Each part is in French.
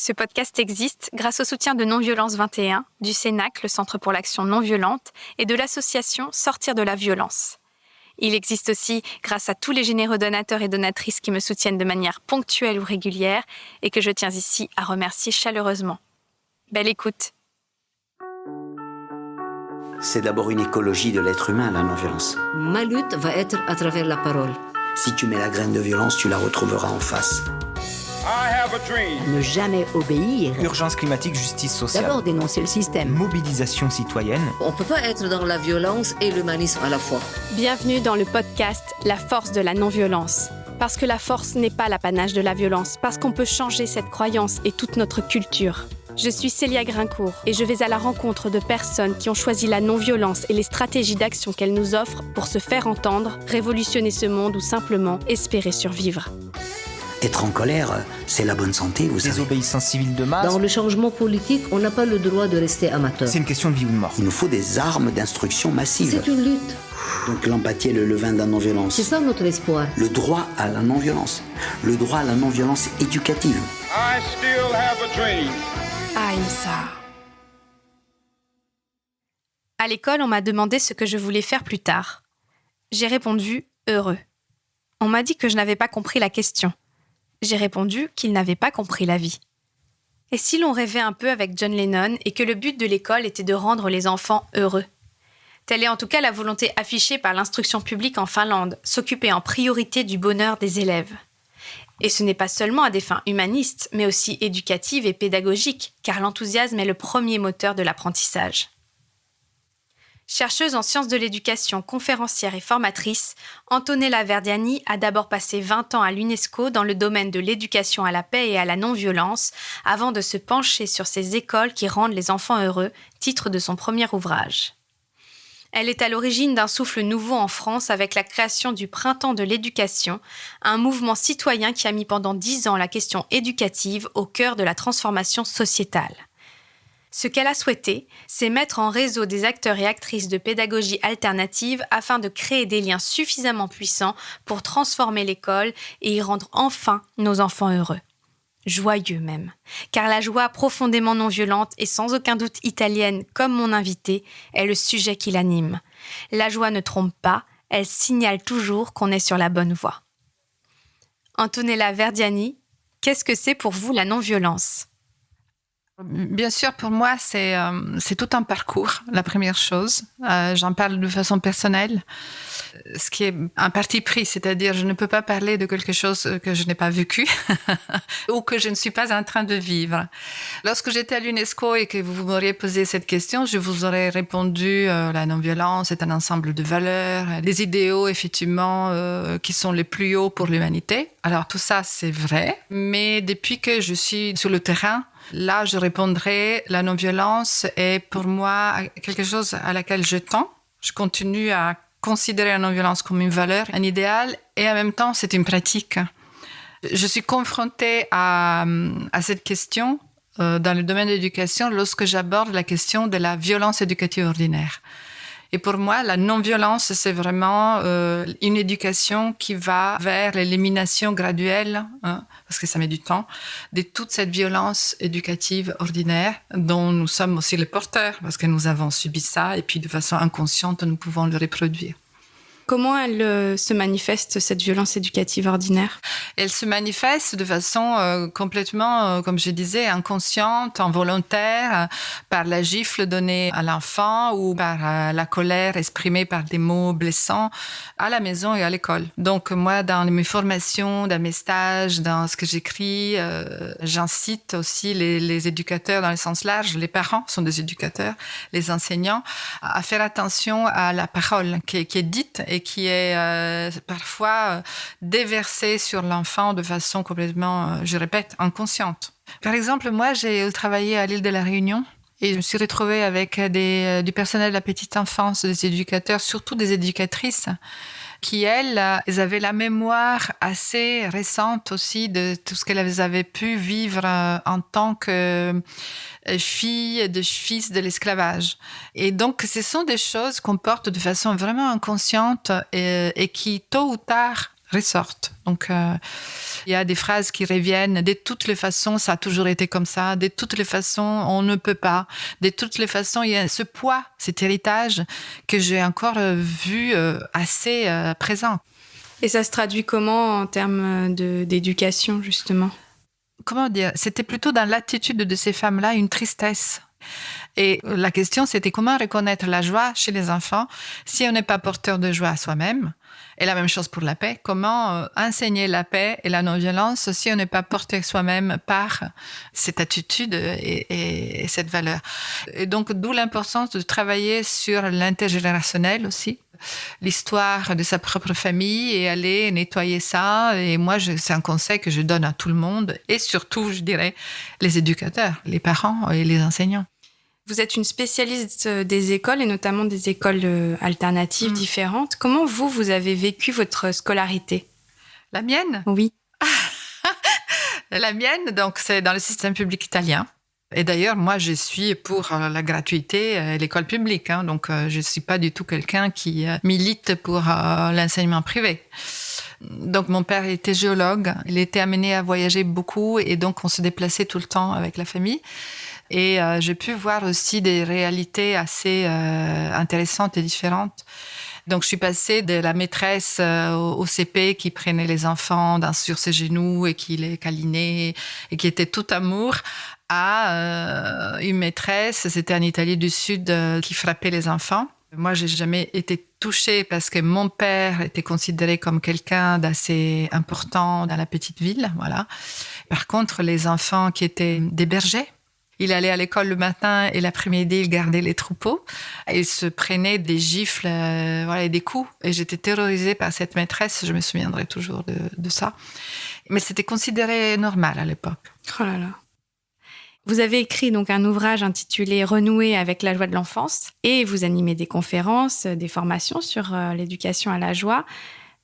Ce podcast existe grâce au soutien de Non-Violence 21, du CENAC, le Centre pour l'action non-violente, et de l'association Sortir de la violence. Il existe aussi grâce à tous les généreux donateurs et donatrices qui me soutiennent de manière ponctuelle ou régulière et que je tiens ici à remercier chaleureusement. Belle écoute. C'est d'abord une écologie de l'être humain, la non-violence. Ma lutte va être à travers la parole. Si tu mets la graine de violence, tu la retrouveras en face. Ne jamais obéir. Urgence climatique, justice sociale. D'abord dénoncer le système. Mobilisation citoyenne. On ne peut pas être dans la violence et l'humanisme à la fois. Bienvenue dans le podcast La force de la non-violence. Parce que la force n'est pas l'apanage de la violence, parce qu'on peut changer cette croyance et toute notre culture. Je suis Célia Grincourt et je vais à la rencontre de personnes qui ont choisi la non-violence et les stratégies d'action qu'elle nous offre pour se faire entendre, révolutionner ce monde ou simplement espérer survivre. Être en colère, c'est la bonne santé, vous savez. Désobéissance civile de masse. Dans le changement politique, on n'a pas le droit de rester amateur. C'est une question de vie ou de mort. Il nous faut des armes d'instruction massive. C'est une lutte. Donc l'empathie est le levain de la non-violence. C'est ça notre espoir. Le droit à la non-violence. Le droit à la non-violence éducative. I still have a dream. Ahimsa. À l'école, on m'a demandé ce que je voulais faire plus tard. J'ai répondu « heureux ». On m'a dit que je n'avais pas compris la question. J'ai répondu qu'ils n'avaient pas compris la vie. Et si l'on rêvait un peu avec John Lennon et que le but de l'école était de rendre les enfants heureux? Telle est en tout cas la volonté affichée par l'instruction publique en Finlande, s'occuper en priorité du bonheur des élèves. Et ce n'est pas seulement à des fins humanistes, mais aussi éducatives et pédagogiques, car l'enthousiasme est le premier moteur de l'apprentissage. Chercheuse en sciences de l'éducation, conférencière et formatrice, Antonella Verdiani a d'abord passé 20 ans à l'UNESCO dans le domaine de l'éducation à la paix et à la non-violence, avant de se pencher sur ces écoles qui rendent les enfants heureux, titre de son premier ouvrage. Elle est à l'origine d'un souffle nouveau en France avec la création du Printemps de l'éducation, un mouvement citoyen qui a mis pendant 10 ans la question éducative au cœur de la transformation sociétale. Ce qu'elle a souhaité, c'est mettre en réseau des acteurs et actrices de pédagogie alternative afin de créer des liens suffisamment puissants pour transformer l'école et y rendre enfin nos enfants heureux. Joyeux même, car la joie profondément non violente et sans aucun doute italienne comme mon invité est le sujet qui l'anime. La joie ne trompe pas, elle signale toujours qu'on est sur la bonne voie. Antonella Verdiani, qu'est-ce que c'est pour vous la non-violence ? Bien sûr, pour moi, c'est tout un parcours, la première chose. J'en parle de façon personnelle, ce qui est un parti pris, c'est-à-dire je ne peux pas parler de quelque chose que je n'ai pas vécu ou que je ne suis pas en train de vivre. Lorsque j'étais à l'UNESCO et que vous m'auriez posé cette question, je vous aurais répondu la non-violence est un ensemble de valeurs, des idéaux, effectivement, qui sont les plus hauts pour l'humanité. Alors tout ça, c'est vrai, mais depuis que je suis sur le terrain, là, je répondrai, la non-violence est pour moi quelque chose à laquelle je tends. Je continue à considérer la non-violence comme une valeur, un idéal, et en même temps, c'est une pratique. Je suis confrontée à cette question dans le domaine de l'éducation lorsque j'aborde la question de la violence éducative ordinaire. Et pour moi, la non-violence, c'est vraiment une éducation qui va vers l'élimination graduelle, parce que ça met du temps, de toute cette violence éducative ordinaire dont nous sommes aussi les porteurs, parce que nous avons subi ça, et puis de façon inconsciente, nous pouvons le reproduire. Comment elle se manifeste, cette violence éducative ordinaire ? Elle se manifeste de façon complètement, comme je disais, inconsciente, involontaire, par la gifle donnée à l'enfant ou par la colère exprimée par des mots blessants à la maison et à l'école. Donc moi, dans mes formations, dans mes stages, dans ce que j'écris, j'incite aussi les éducateurs dans le sens large, les parents sont des éducateurs, les enseignants, à faire attention à la parole qui est dite et qui est parfois déversée sur l'enfant de façon complètement, je répète, inconsciente. Par exemple, moi, j'ai travaillé à l'île de la Réunion et je me suis retrouvée avec du personnel de la petite enfance, des éducateurs, surtout des éducatrices, qui, elles avaient la mémoire assez récente aussi de tout ce qu'elles avaient pu vivre en tant que filles de fils de l'esclavage. Et donc, ce sont des choses qu'on porte de façon vraiment inconsciente et qui, tôt ou tard, ressortent. Donc, il y a des phrases qui reviennent. De toutes les façons, ça a toujours été comme ça. De toutes les façons, on ne peut pas. De toutes les façons, il y a ce poids, cet héritage que j'ai encore vu assez présent. Et ça se traduit comment en termes d'éducation, justement ? Comment dire ? C'était plutôt dans l'attitude de ces femmes-là une tristesse. Et la question, c'était comment reconnaître la joie chez les enfants si on n'est pas porteur de joie à soi-même. Et la même chose pour la paix. Comment enseigner la paix et la non-violence si on n'est pas porté soi-même par cette attitude et cette valeur. Et donc, d'où l'importance de travailler sur l'intergénérationnel aussi. L'histoire de sa propre famille et aller nettoyer ça. Et moi, c'est un conseil que je donne à tout le monde et surtout, je dirais, les éducateurs, les parents et les enseignants. Vous êtes une spécialiste des écoles et notamment des écoles alternatives différentes. Comment vous avez vécu votre scolarité ? La mienne ? Oui. La mienne, donc, c'est dans le système public italien. Et d'ailleurs, moi, je suis pour la gratuité et l'école publique. Donc, je ne suis pas du tout quelqu'un qui milite pour l'enseignement privé. Donc, mon père était géologue. Il était amené à voyager beaucoup et donc, on se déplaçait tout le temps avec la famille. Et j'ai pu voir aussi des réalités assez intéressantes et différentes. Donc, je suis passée de la maîtresse au CP qui prenait les enfants sur ses genoux et qui les câlinait et qui était tout amour à une maîtresse, c'était en Italie du Sud, qui frappait les enfants. Moi, j'ai jamais été touchée parce que mon père était considéré comme quelqu'un d'assez important dans la petite ville, voilà. Par contre, les enfants qui étaient des bergers, il allait à l'école le matin et l'après-midi, il gardait les troupeaux. Il se prenait des gifles et des coups. Et j'étais terrorisée par cette maîtresse. Je me souviendrai toujours de ça. Mais c'était considéré normal à l'époque. Oh là là. Vous avez écrit donc un ouvrage intitulé « Renouer avec la joie de l'enfance » et vous animez des conférences, des formations sur l'éducation à la joie.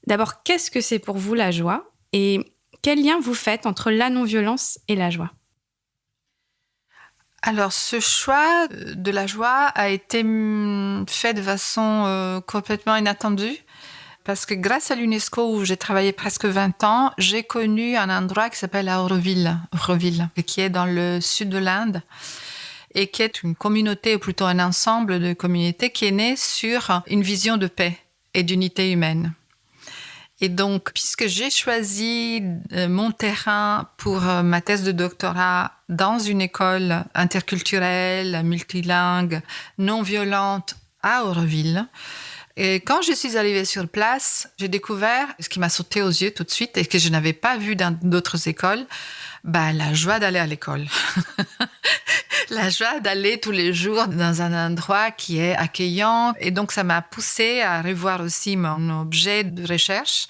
D'abord, qu'est-ce que c'est pour vous la joie ? Et quel lien vous faites entre la non-violence et la joie ? Alors, ce choix de la joie a été fait de façon complètement inattendue. Parce que grâce à l'UNESCO, où j'ai travaillé presque 20 ans, j'ai connu un endroit qui s'appelle Auroville, qui est dans le sud de l'Inde, et qui est une communauté, ou plutôt un ensemble de communautés, qui est né sur une vision de paix et d'unité humaine. Et donc, puisque j'ai choisi mon terrain pour ma thèse de doctorat dans une école interculturelle, multilingue, non violente à Auroville, et quand je suis arrivée sur place, j'ai découvert ce qui m'a sauté aux yeux tout de suite et que je n'avais pas vu dans d'autres écoles, la joie d'aller à l'école. La joie d'aller tous les jours dans un endroit qui est accueillant. Et donc, ça m'a poussée à revoir aussi mon objet de recherche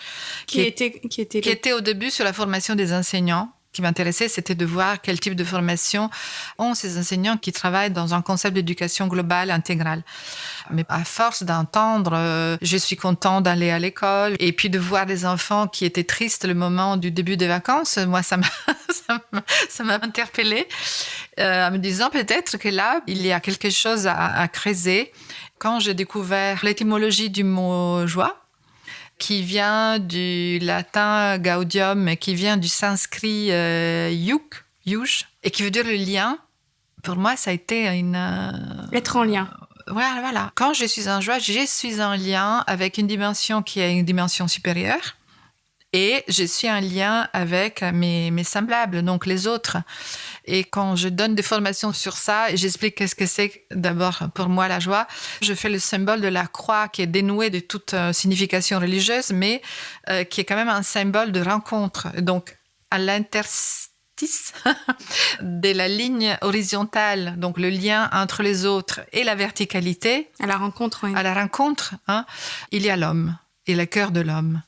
qui était au début sur la formation des enseignants. Ce qui m'intéressait, c'était de voir quel type de formation ont ces enseignants qui travaillent dans un concept d'éducation globale, intégrale. Mais à force d'entendre, je suis content d'aller à l'école, et puis de voir des enfants qui étaient tristes le moment du début des vacances, moi, ça m'a interpellée, en me disant peut-être que là, il y a quelque chose à creuser. Quand j'ai découvert l'étymologie du mot joie, qui vient du latin gaudium, qui vient du sanskrit yuj, et qui veut dire le lien. Pour moi, ça a été être en lien. Voilà. Quand je suis en joie, je suis en lien avec une dimension qui est une dimension supérieure, et je suis en lien avec mes semblables, donc les autres. Et quand je donne des formations sur ça, j'explique qu'est-ce que c'est d'abord pour moi la joie. Je fais le symbole de la croix qui est dénoué de toute signification religieuse, mais qui est quand même un symbole de rencontre. Donc, à l'interstice de la ligne horizontale, donc le lien entre les autres, et la verticalité. À la rencontre, oui. À la rencontre, il y a l'homme et le cœur de l'homme.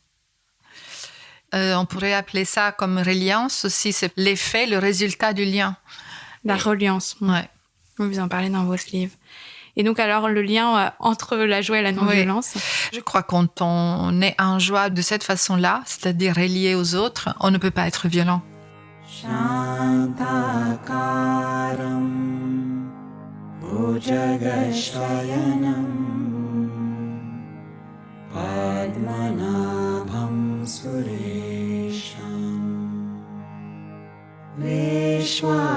On pourrait appeler ça comme reliance aussi, c'est l'effet, le résultat du lien. La reliance. Ouais. Vous en parlez dans votre livre. Et donc alors le lien entre la joie et la non-violence. Oui. Je crois que quand on est en joie de cette façon-là, c'est-à-dire relié aux autres, on ne peut pas être violent. Shantakaram Bhujagashvayanam Padmanabham Surya Shanta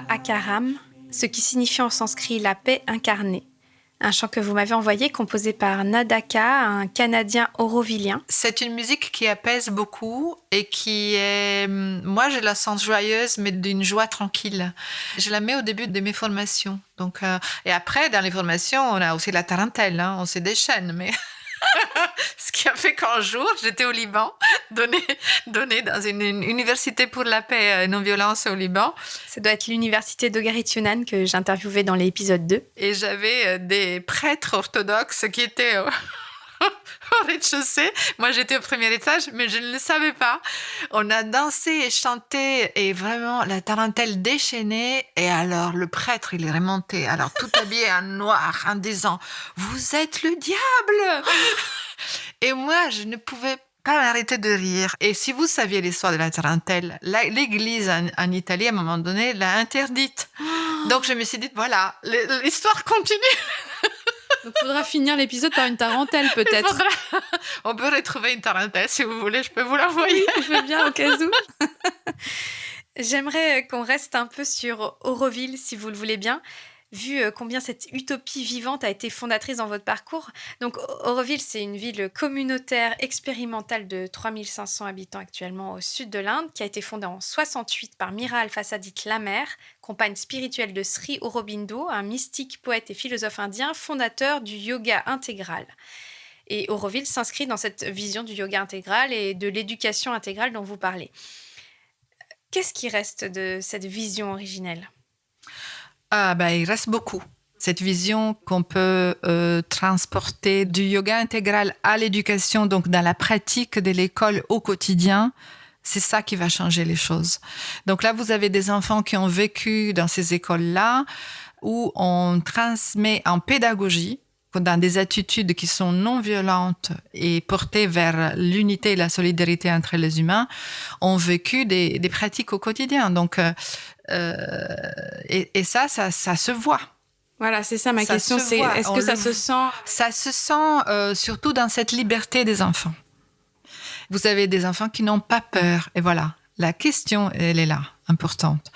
Akaram, ce qui signifie en sanskrit la paix incarnée. Un chant que vous m'avez envoyé, composé par Nadaka, un Canadien aurovillien. C'est une musique qui apaise beaucoup et qui est... Moi, je la sens joyeuse, mais d'une joie tranquille. Je la mets au début de mes formations. Donc, et après, dans les formations, on a aussi la tarentelle, hein, on se déchaîne, mais... Ce qui a fait qu'un jour, j'étais au Liban, donnée dans une université pour la paix et non-violence au Liban. Ça doit être l'université d'Ogarit Yunan que j'interviewais dans l'épisode 2. Et j'avais des prêtres orthodoxes qui étaient au rez-de-chaussée. Moi, j'étais au premier étage, mais je ne le savais pas. On a dansé et chanté et vraiment la tarentelle déchaînée. Et alors, le prêtre, il est remonté, alors tout habillé en noir, en disant « Vous êtes le diable !» Et moi, je ne pouvais pas m'arrêter de rire. Et si vous saviez l'histoire de la tarentelle, l'église en Italie, à un moment donné, l'a interdite. Donc, je me suis dit, voilà, l'histoire continue. Donc, il faudra finir l'épisode par une tarentelle, peut-être. On peut retrouver une tarentelle, si vous voulez, je peux vous l'envoyer. Oui, je veux bien, au cas où. J'aimerais qu'on reste un peu sur Auroville, si vous le voulez bien, vu combien cette utopie vivante a été fondatrice dans votre parcours. Donc, Auroville, c'est une ville communautaire expérimentale de 3500 habitants actuellement au sud de l'Inde, qui a été fondée en 68 par Mira Alfasadit Lamer, compagne spirituelle de Sri Aurobindo, un mystique, poète et philosophe indien, fondateur du yoga intégral. Et Auroville s'inscrit dans cette vision du yoga intégral et de l'éducation intégrale dont vous parlez. Qu'est-ce qui reste de cette vision originelle ? Il reste beaucoup. Cette vision qu'on peut transporter du yoga intégral à l'éducation, donc dans la pratique de l'école au quotidien, c'est ça qui va changer les choses. Donc là, vous avez des enfants qui ont vécu dans ces écoles-là, où on transmet en pédagogie, dans des attitudes qui sont non violentes et portées vers l'unité et la solidarité entre les humains, ont vécu des pratiques au quotidien. Donc, et ça se voit. Voilà, c'est ça ma question. C'est est-ce que ça se sent ? Ça se sent surtout dans cette liberté des enfants. Vous avez des enfants qui n'ont pas peur. Et voilà, la question, elle est là, importante.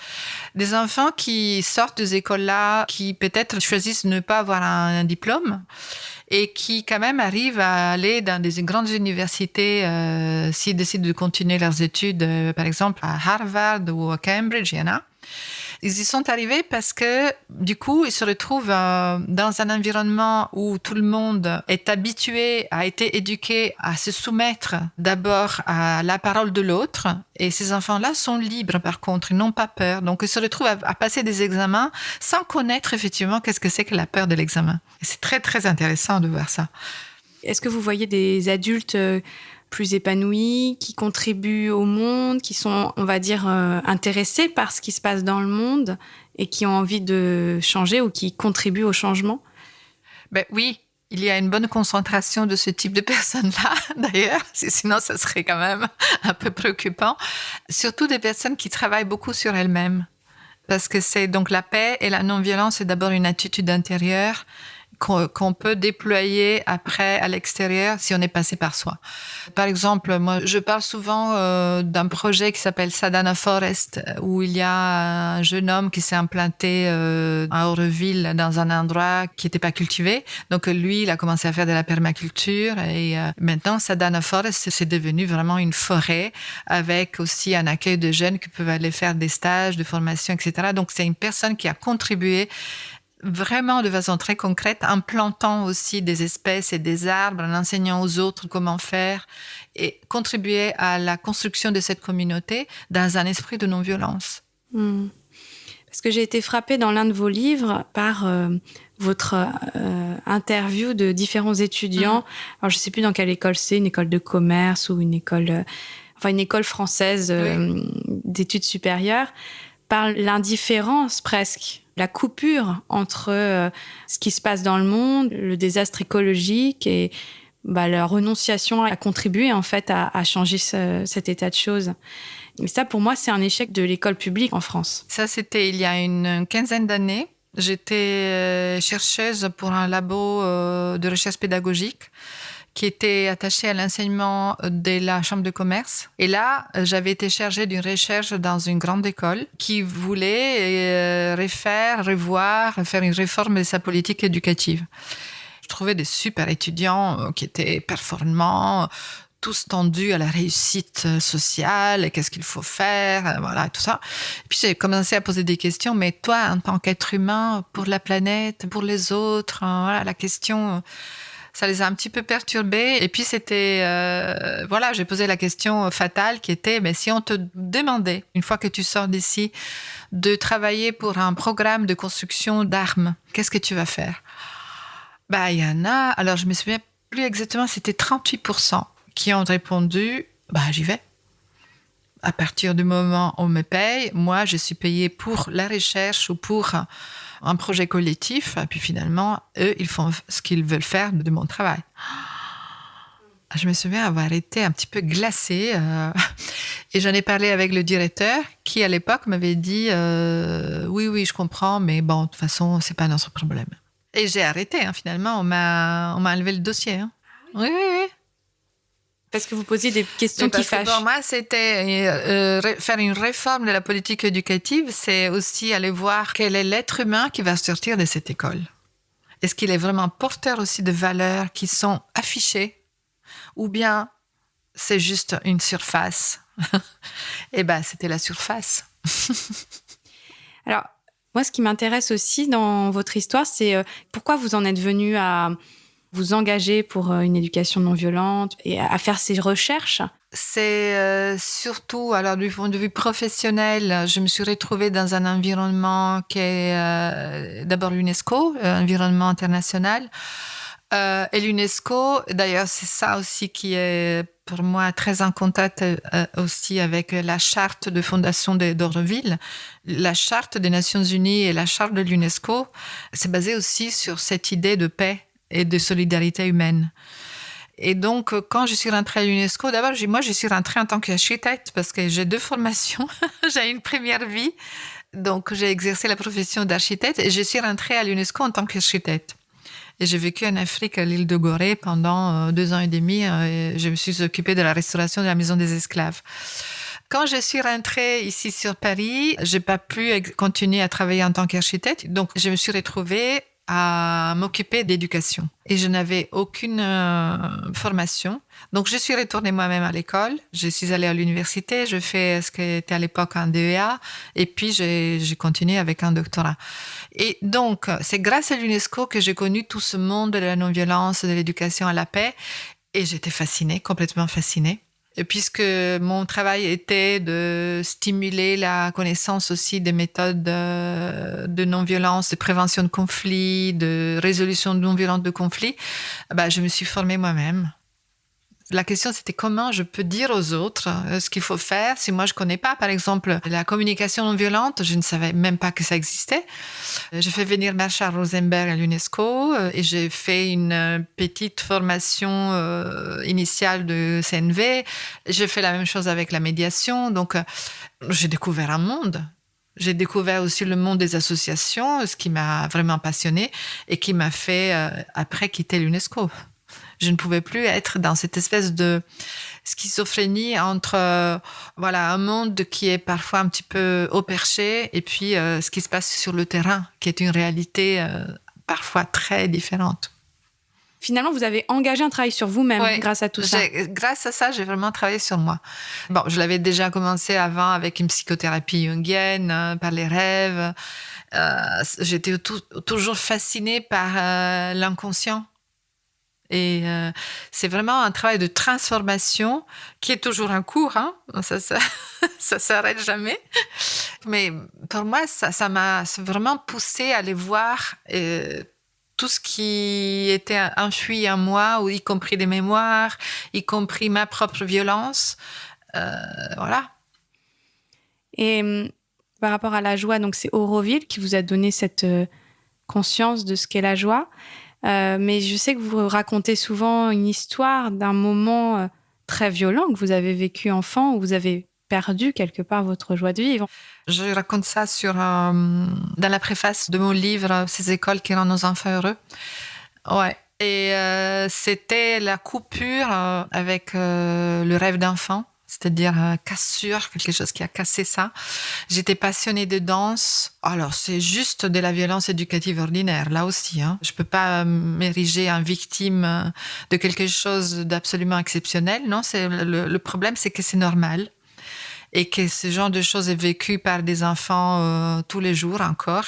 Des enfants qui sortent des écoles-là, qui peut-être choisissent de ne pas avoir un diplôme et qui quand même arrivent à aller dans des grandes universités s'ils décident de continuer leurs études, par exemple à Harvard ou à Cambridge, il y en a. Ils y sont arrivés parce que, du coup, ils se retrouvent dans un environnement où tout le monde est habitué, a été éduqué à se soumettre d'abord à la parole de l'autre. Et ces enfants-là sont libres, par contre, ils n'ont pas peur. Donc, ils se retrouvent à passer des examens sans connaître effectivement qu'est-ce que c'est que la peur de l'examen. Et c'est très, très intéressant de voir ça. Est-ce que vous voyez des adultes plus épanouis, qui contribuent au monde, qui sont, on va dire, intéressés par ce qui se passe dans le monde et qui ont envie de changer ou qui contribuent au changement ? Oui, il y a une bonne concentration de ce type de personnes-là, d'ailleurs, sinon ça serait quand même un peu préoccupant. Surtout des personnes qui travaillent beaucoup sur elles-mêmes. Parce que c'est donc la paix et la non-violence, c'est d'abord une attitude intérieure qu'on peut déployer après à l'extérieur si on est passé par soi. Par exemple, moi, je parle souvent d'un projet qui s'appelle Sadhana Forest, où il y a un jeune homme qui s'est implanté à Auroville dans un endroit qui n'était pas cultivé. Donc lui, il a commencé à faire de la permaculture et maintenant, Sadhana Forest, c'est devenu vraiment une forêt avec aussi un accueil de jeunes qui peuvent aller faire des stages de formation, etc. Donc c'est une personne qui a contribué vraiment de façon très concrète, en plantant aussi des espèces et des arbres, en enseignant aux autres comment faire et contribuer à la construction de cette communauté dans un esprit de non-violence. Parce que j'ai été frappée dans l'un de vos livres par votre interview de différents étudiants. Alors, je ne sais plus dans quelle école c'est, une école de commerce ou une école française d'études supérieures, par l'indifférence presque, la coupure entre ce qui se passe dans le monde, le désastre écologique et la renonciation à contribuer en fait à changer cet état de choses. Mais ça, pour moi, c'est un échec de l'école publique en France. Ça, c'était il y a une quinzaine d'années. J'étais chercheuse pour un labo de recherche pédagogique qui était attaché à l'enseignement de la Chambre de commerce. Et là, j'avais été chargée d'une recherche dans une grande école qui voulait faire une réforme de sa politique éducative. Je trouvais des super étudiants qui étaient performants, tous tendus à la réussite sociale, et qu'est-ce qu'il faut faire, voilà, tout ça. Et puis j'ai commencé à poser des questions, mais toi, en tant qu'être humain, pour la planète, pour les autres, voilà, la question... Ça les a un petit peu perturbés. Et puis, j'ai posé la question fatale qui était, mais si on te demandait, une fois que tu sors d'ici, de travailler pour un programme de construction d'armes, qu'est-ce que tu vas faire? Il y en a, alors je me souviens plus exactement, c'était 38% qui ont répondu, j'y vais. À partir du moment où on me paye, moi, je suis payée pour la recherche ou pour un projet collectif. Et puis finalement, eux, ils font ce qu'ils veulent faire de mon travail. Je me souviens avoir été un petit peu glacée. Et j'en ai parlé avec le directeur qui, à l'époque, m'avait dit oui, je comprends, mais bon, de toute façon, c'est pas notre problème. Et j'ai arrêté, finalement. On m'a enlevé le dossier. Oui. Parce que vous posiez des questions qui fâchent. Pour moi, c'était faire une réforme de la politique éducative, c'est aussi aller voir quel est l'être humain qui va sortir de cette école. Est-ce qu'il est vraiment porteur aussi de valeurs qui sont affichées ou bien c'est juste une surface? C'était la surface. Alors, moi, ce qui m'intéresse aussi dans votre histoire, c'est pourquoi vous en êtes venu à vous engager pour une éducation non violente et à faire ces recherches? C'est surtout, alors du point de vue professionnel, je me suis retrouvée dans un environnement qui est d'abord l'UNESCO, environnement international. Et l'UNESCO, d'ailleurs, c'est ça aussi qui est pour moi très en contact aussi avec la charte de fondation d'Auroville. La charte des Nations Unies et la charte de l'UNESCO, c'est basé aussi sur cette idée de paix et de solidarité humaine. Et donc, quand je suis rentrée à l'UNESCO, d'abord, je suis rentrée en tant qu'architecte parce que j'ai 2 formations. J'ai une première vie. Donc, j'ai exercé la profession d'architecte et je suis rentrée à l'UNESCO en tant qu'architecte. Et j'ai vécu en Afrique, à l'île de Gorée, pendant 2 ans et demi. Et je me suis occupée de la restauration de la maison des esclaves. Quand je suis rentrée ici sur Paris, j'ai pas pu continuer à travailler en tant qu'architecte. Donc, je me suis retrouvée à m'occuper d'éducation. Et je n'avais aucune formation. Donc, je suis retournée moi-même à l'école. Je suis allée à l'université. Je fais ce qui était à l'époque un DEA. Et puis, j'ai continué avec un doctorat. Et donc, c'est grâce à l'UNESCO que j'ai connu tout ce monde de la non-violence, de l'éducation à la paix. Et j'étais fascinée, complètement fascinée. Et puisque mon travail était de stimuler la connaissance aussi des méthodes de non-violence, de prévention de conflits, de résolution non-violente de conflits, je me suis formée moi-même. La question, c'était comment je peux dire aux autres ce qu'il faut faire si moi je connais pas. Par exemple, la communication non violente, je ne savais même pas que ça existait. J'ai fait venir Marshall Rosenberg à l'UNESCO et j'ai fait une petite formation initiale de CNV. J'ai fait la même chose avec la médiation. Donc, j'ai découvert un monde. J'ai découvert aussi le monde des associations, ce qui m'a vraiment passionnée et qui m'a fait après quitter l'UNESCO. Je ne pouvais plus être dans cette espèce de schizophrénie entre un monde qui est parfois un petit peu haut perché et puis ce qui se passe sur le terrain, qui est une réalité parfois très différente. Finalement, vous avez engagé un travail sur vous-même grâce à tout ça. Grâce à ça, j'ai vraiment travaillé sur moi. Bon, je l'avais déjà commencé avant avec une psychothérapie jungienne, par les rêves. J'étais toujours fascinée par l'inconscient. Et c'est vraiment un travail de transformation qui est toujours en cours, ça s'arrête jamais. Mais pour moi, ça m'a vraiment poussée à aller voir tout ce qui était enfoui en moi, y compris des mémoires, y compris ma propre violence. Voilà. Et par rapport à la joie, donc c'est Auroville qui vous a donné cette conscience de ce qu'est la joie. Mais je sais que vous racontez souvent une histoire d'un moment très violent que vous avez vécu enfant, où vous avez perdu quelque part votre joie de vivre. Je raconte ça dans la préface de mon livre « Ces écoles qui rendent nos enfants heureux ». Ouais. Et c'était la coupure avec le rêve d'enfant, c'est-à-dire cassure, quelque chose qui a cassé ça. J'étais passionnée de danse. Alors, c'est juste de la violence éducative ordinaire, là aussi. Hein. Je peux pas m'ériger en victime de quelque chose d'absolument exceptionnel. Non, le problème, c'est que c'est normal. Et que ce genre de choses est vécu par des enfants tous les jours encore.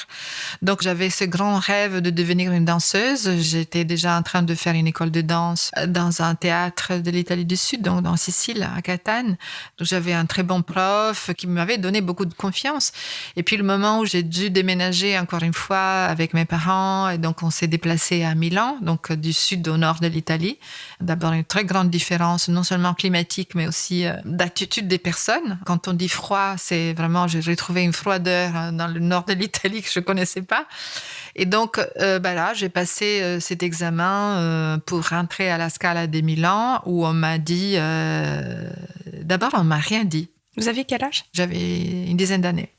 Donc, j'avais ce grand rêve de devenir une danseuse. J'étais déjà en train de faire une école de danse dans un théâtre de l'Italie du Sud, donc en Sicile, à Catane. Donc, j'avais un très bon prof qui m'avait donné beaucoup de confiance. Et puis, le moment où j'ai dû déménager encore une fois avec mes parents, et donc on s'est déplacé à Milan, donc du sud au nord de l'Italie. D'abord, une très grande différence, non seulement climatique, mais aussi d'attitude des personnes. Quand on dit froid, c'est vraiment, j'ai retrouvé une froideur dans le nord de l'Italie que je ne connaissais pas. Et donc, là, j'ai passé cet examen pour rentrer à la Scala de Milan, où on m'a dit... D'abord, on ne m'a rien dit. Vous aviez quel âge ? J'avais une dizaine d'années.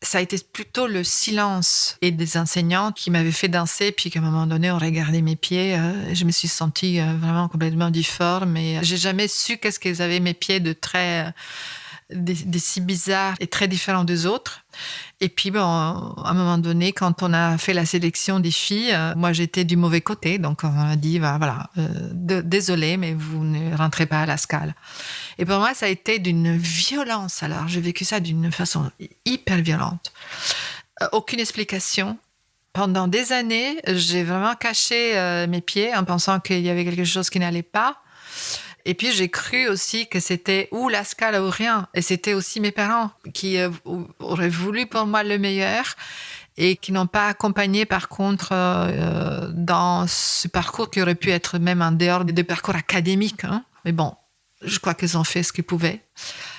Ça a été plutôt le silence et des enseignants qui m'avaient fait danser, puis qu'à un moment donné, on regardait mes pieds. Je me suis sentie vraiment complètement difforme. Et j'ai jamais su qu'est-ce qu'ils avaient mes pieds de très... des si bizarres et très différents des autres. Et puis, à un moment donné, quand on a fait la sélection des filles, moi, j'étais du mauvais côté. Donc, on m'a dit, désolé, mais vous ne rentrez pas à la Scala. Et pour moi, ça a été d'une violence. Alors, j'ai vécu ça d'une façon hyper violente. Aucune explication. Pendant des années, j'ai vraiment caché mes pieds en pensant qu'il y avait quelque chose qui n'allait pas. Et puis, j'ai cru aussi que c'était ou la Scala ou rien. Et c'était aussi mes parents qui auraient voulu pour moi le meilleur et qui n'ont pas accompagné, par contre, dans ce parcours qui aurait pu être même en dehors des parcours académiques. Hein. Mais bon, je crois qu'ils ont fait ce qu'ils pouvaient.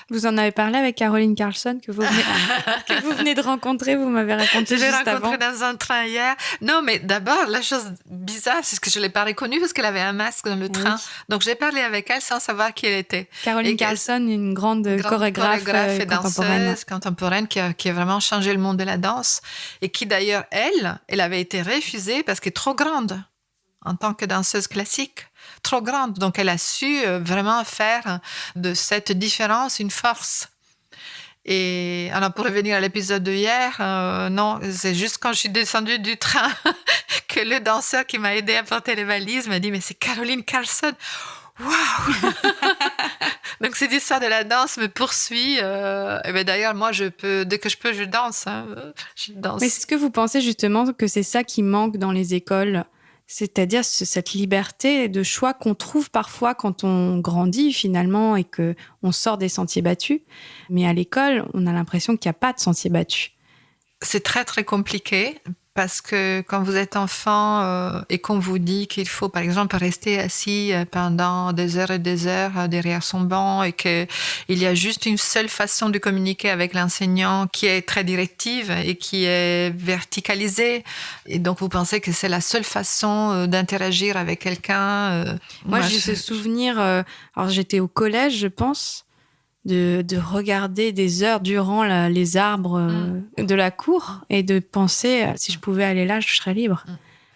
Vous en avez parlé avec Caroline Carlson que vous venez de rencontrer, vous m'avez raconté juste avant. Je l'ai rencontrée dans un train hier. Non, mais d'abord, la chose bizarre, c'est que je ne l'ai pas reconnue parce qu'elle avait un masque dans le train. Donc, j'ai parlé avec elle sans savoir qui elle était. Caroline Carlson, une grande chorégraphe et danseuse contemporaine qui a vraiment changé le monde de la danse et qui d'ailleurs, elle avait été refusée parce qu'elle est trop grande en tant que danseuse classique. Trop grande. Donc, elle a su vraiment faire de cette différence une force. Et alors, pour revenir à l'épisode de hier, non, c'est juste quand je suis descendue du train que le danseur qui m'a aidé à porter les valises m'a dit « Mais c'est Caroline Carlson !» Waouh. Donc, cette histoire de la danse me poursuit. Et bien, d'ailleurs, moi, dès que je peux, je danse. Hein, je danse. Mais est-ce que vous pensez justement que c'est ça qui manque dans les écoles ? C'est-à-dire cette liberté de choix qu'on trouve parfois quand on grandit finalement et qu'on sort des sentiers battus. Mais à l'école, on a l'impression qu'il n'y a pas de sentiers battus. C'est très, très compliqué parce que quand vous êtes enfant et qu'on vous dit qu'il faut, par exemple, rester assis pendant des heures et des heures derrière son banc et qu'il y a juste une seule façon de communiquer avec l'enseignant qui est très directive et qui est verticalisée. Et donc, vous pensez que c'est la seule façon d'interagir avec quelqu'un. Moi, j'ai ce souvenir... alors, j'étais au collège, je pense, de regarder des heures durant les arbres de la cour et de penser, si je pouvais aller là, je serais libre.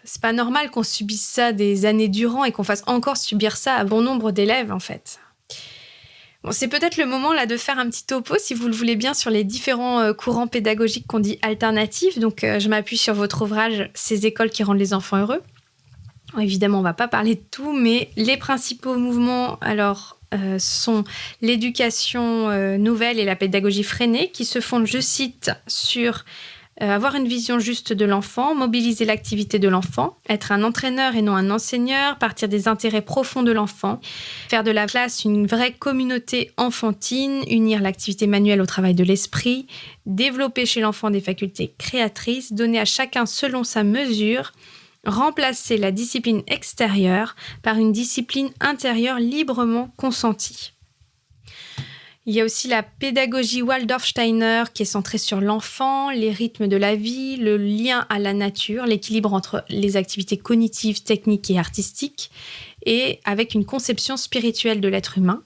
C'est pas normal qu'on subisse ça des années durant et qu'on fasse encore subir ça à bon nombre d'élèves, en fait. Bon, c'est peut-être le moment là de faire un petit topo, si vous le voulez bien, sur les différents courants pédagogiques qu'on dit alternatifs. Donc, je m'appuie sur votre ouvrage « Ces écoles qui rendent les enfants heureux ». Évidemment, on va pas parler de tout, mais les principaux mouvements, alors... sont l'éducation nouvelle et la pédagogie freinée qui se fondent, je cite, sur avoir une vision juste de l'enfant, mobiliser l'activité de l'enfant, être un entraîneur et non un enseigneur, partir des intérêts profonds de l'enfant, faire de la classe une vraie communauté enfantine, unir l'activité manuelle au travail de l'esprit, développer chez l'enfant des facultés créatrices, donner à chacun selon sa mesure, remplacer la discipline extérieure par une discipline intérieure librement consentie. Il y a aussi la pédagogie Waldorf-Steiner qui est centrée sur l'enfant, les rythmes de la vie, le lien à la nature, l'équilibre entre les activités cognitives, techniques et artistiques, et avec une conception spirituelle de l'être humain.